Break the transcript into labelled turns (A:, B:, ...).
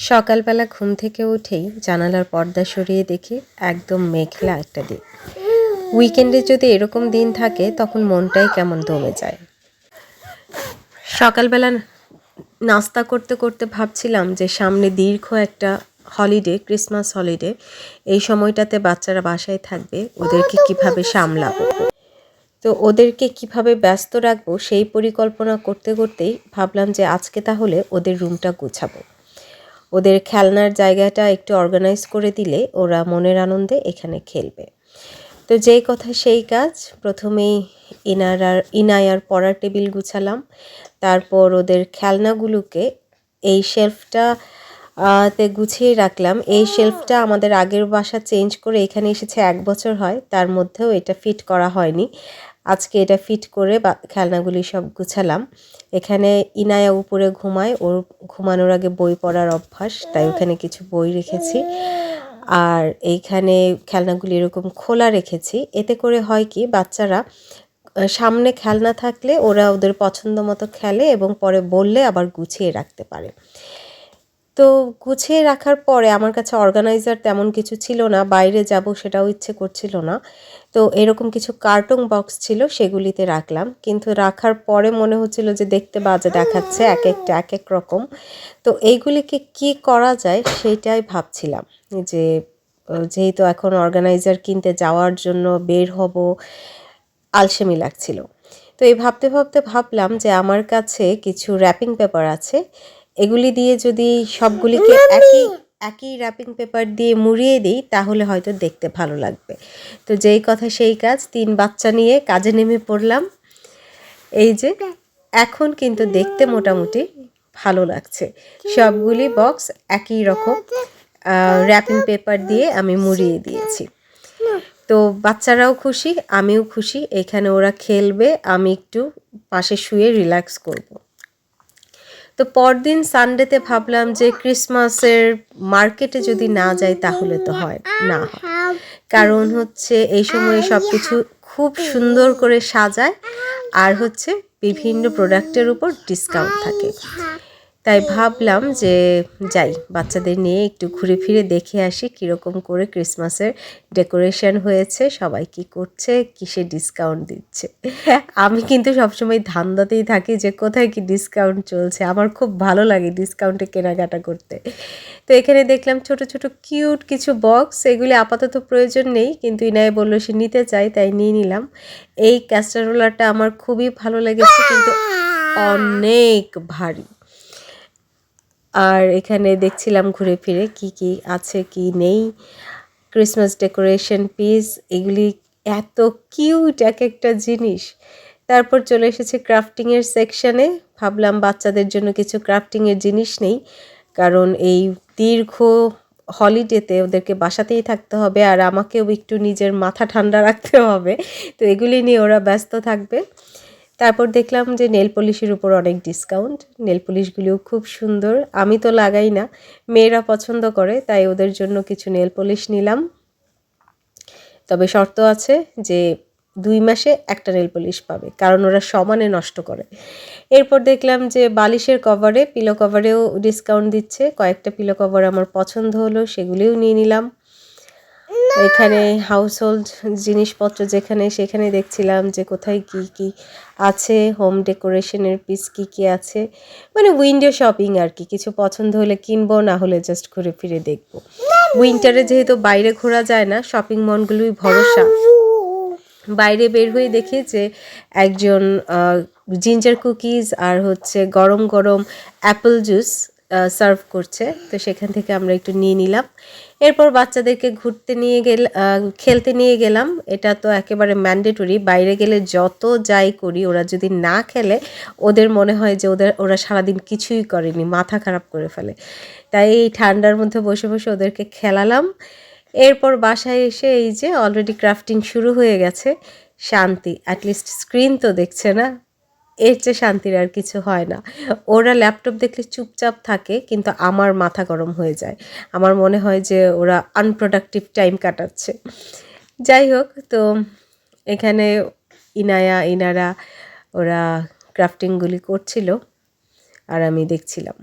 A: সকালবেলা ঘুম থেকে উঠেই জানালার পর্দা সরিয়ে দেখি একদম মেঘলা একটা দিন। উইকেন্ডে যদি এরকম দিন থাকে তখন মনটাই কেমন দমে যায়। সকালবেলা নাস্তা করতে করতে ভাবছিলাম যে সামনে দীর্ঘ একটা হলিডে, ক্রিসমাস হলিডে, এই সময়টাতে বাচ্চারা বাসায় থাকবে, ওদেরকে কিভাবে সামলাবো, তো ওদেরকে কিভাবে ব্যস্ত রাখবো সেই পরিকল্পনা করতে করতেই ভাবলাম যে আজকে তাহলে ওদের রুমটা গুছাবো। ওদের খেলনার জায়গাটা একটু অর্গানাইজ করে দিলে ওরা মনের আনন্দে এখানে খেলবে। তো যেই কথা সেই কাজ, প্রথমেই ইনায়ার পড়ার টেবিল গুছালাম, তারপর ওদের খেলনাগুলোকে এই শেলফটা তে গুছিয়ে রাখলাম। এই শেলফটা আমাদের আগের বাসা চেঞ্জ করে এখানে এসেছে 1 বছর হয়, তার মধ্যেও এটা ফিট করা হয়নি। আজকে এটা ফিট করে খেলনাগুলি সব গুছালাম। এখানে ইনায়া উপরে ঘুমায়, ওর ঘুমানোর আগে বই পড়ার অভ্যাস, তাই ওখানে কিছু বই রেখেছি। আর এইখানে খেলনাগুলি এরকম খোলা রেখেছি, এতে করে হয় কি বাচ্চারা সামনে খেলনা থাকলে ওরা ওদের পছন্দ মতো খেলে এবং পরে বললে আবার গুছিয়ে রাখতে পারে। তো গুছিয়ে রাখার পরে আমার কাছে অর্গানাইজার তেমন কিছু ছিল না, বাইরে যাব সেটাও ইচ্ছে করছিল না। তো এরকম কিছু কার্টুন বক্স ছিল, সেগুলিতে রাখলাম, কিন্তু রাখার পরে মনে হচ্ছিল যে দেখতে বাজে দেখাচ্ছে, এক একটা এক এক রকম। তো এইগুলিকে কি করা যায় সেটাই ভাবছিলাম, যে যেহেতু এখন অর্গানাইজার কিনতে যাওয়ার জন্য বের হব, আলসেমি লাগছিল। তো এই ভাবতে ভাবতে ভাবলাম যে আমার কাছে কিছু র্যাপিং পেপার আছে, এগুলি দিয়ে যদি সবগুলিকে একই র্যাপিং পেপার দিয়ে মুড়িয়ে দিই তাহলে হয়তো দেখতে ভালো লাগবে। তো যেই কথা সেই কাজ, 3 বাচ্চা নিয়ে কাজে নেমে পড়লাম। এই যে এখন কিন্তু দেখতে মোটামুটি ভালো লাগছে। সবগুলি বক্স একই রকম র্যাপিং পেপার দিয়ে আমি মুড়িয়ে দিয়েছি। তো বাচ্চারাও খুশি, আমিও খুশি, এখানে ওরা খেলবে, আমি একটু পাশে শুয়ে রিল্যাক্স করব। তো পরদিন সানডেতে ভাবলাম যে ক্রিসমাসের মার্কেটে যদি না যাই তাহলে তো হয় না, কারণ হচ্ছে এই সময়ে সব কিছু খুব সুন্দর করে সাজায় আর হচ্ছে বিভিন্ন প্রোডাক্টের উপর ডিসকাউন্ট থাকে। তাই ভাবলাম যে যাই, বাচ্চাদের নিয়ে একটু ঘুরে ফিরে দেখে আসি কীরকম করে ক্রিসমাসের ডেকোরেশন হয়েছে, সবাই কি করছে, কিসে ডিসকাউন্ট দিচ্ছে। আমি কিন্তু সবসময় ধান্দাতেই থাকি যে কোথায় কি ডিসকাউন্ট চলছে, আমার খুব ভালো লাগে ডিসকাউন্টে কেনাকাটা করতে। তো এখানে দেখলাম ছোট ছোট কিউট কিছু বক্স, এগুলি আপাতত প্রয়োজন নেই, কিন্তু ইনায় বললো সে নিতে চাই, তাই নিয়ে নিলাম। এই ক্যাস্টারোলাটা আমার খুবই ভালো লেগেছে, কিন্তু অনেক ভারী। আর এখানে দেখছিলাম ঘুরে ফিরে কি কি আছে কি নেই, ক্রিসমাস ডেকোরেশন পিস, এগুলি এত কিউট এক একটা জিনিস। তারপর চলে এসেছে ক্রাফটিংয়ের সেকশানে, ভাবলাম বাচ্চাদের জন্য কিছু ক্রাফটিংয়ের জিনিস নেই, কারণ এই দীর্ঘ হলিডেতে ওদেরকে বাসাতেই থাকতে হবে আর আমাকেও একটু নিজের মাথা ঠান্ডা রাখতে হবে, তো এগুলি নিয়ে ওরা ব্যস্ত থাকবে। তারপর দেখলাম যে নেল পলিশের উপর অনেক ডিসকাউন্ট, নেল পলিশগুলিও খুব সুন্দর, আমি তো লাগাই না, মেয়েরা পছন্দ করে, তাই ওদের জন্য কিছু নেল পলিশ নিলাম। তবে শর্ত আছে যে 2 মাসে একটা নেল পলিশ পাবে, কারণ ওরা সমানে নষ্ট করে। এরপর দেখলাম যে বালিশের কভারে, পিলো কভারেও ডিসকাউন্ট দিচ্ছে, কয়েকটা পিলো কভার আমার পছন্দ হলো, সেগুলিও নিয়ে নিলাম। এখানে হাউসহোল্ড জিনিসপত্র যেখানে সেখানে দেখছিলাম যে কোথায় কি কি আছে, হোম ডেকোরেশনের পিস কি কি আছে, মানে উইন্ডো শপিং আর কি, কিছু পছন্দ হলে কিনবো, না হলে জাস্ট ঘুরে ফিরে দেখবো। উইন্টারে যেহেতু বাইরে ঘোরা যায় না, শপিং মলগুলোই ভরসা। বাইরে বের হয়ে দেখি যে একজন জিঞ্জার কুকিজ আর হচ্ছে গরম গরম অ্যাপেল জুস সার্ভ করছে, তো সেখান থেকে আমরা একটু নিয়ে নিলাম। এরপর বাচ্চাদেরকে খেলতে নিয়ে গেলাম, এটা তো একেবারে ম্যান্ডেটরি, বাইরে গেলে যত যাই করি ওরা যদি না খেলে ওদের মনে হয় যে ওরা সারাদিন কিছুই করেনি, মাথা খারাপ করে ফেলে। তাই এই ঠান্ডার মধ্যে বসে বসে ওদেরকে খেলালাম। এরপর বাসায় এসে এই যে অলরেডি ক্রাফটিং শুরু হয়ে গেছে, শান্তি, অ্যাটলিস্ট স্ক্রিন তো দেখছে না, এর চেয়ে শান্তির আর কিছু হয় না। ওরা ল্যাপটপ দেখলে চুপচাপ থাকে, কিন্তু আমার মাথা গরম হয়ে যায়, আমার মনে হয় যে ওরা আনপ্রোডাক্টিভ টাইম কাটাচ্ছে। যাই হোক, তো এখানে ইনারা ওরা ক্রাফটিংগুলি করছিল আর আমি দেখছিলাম।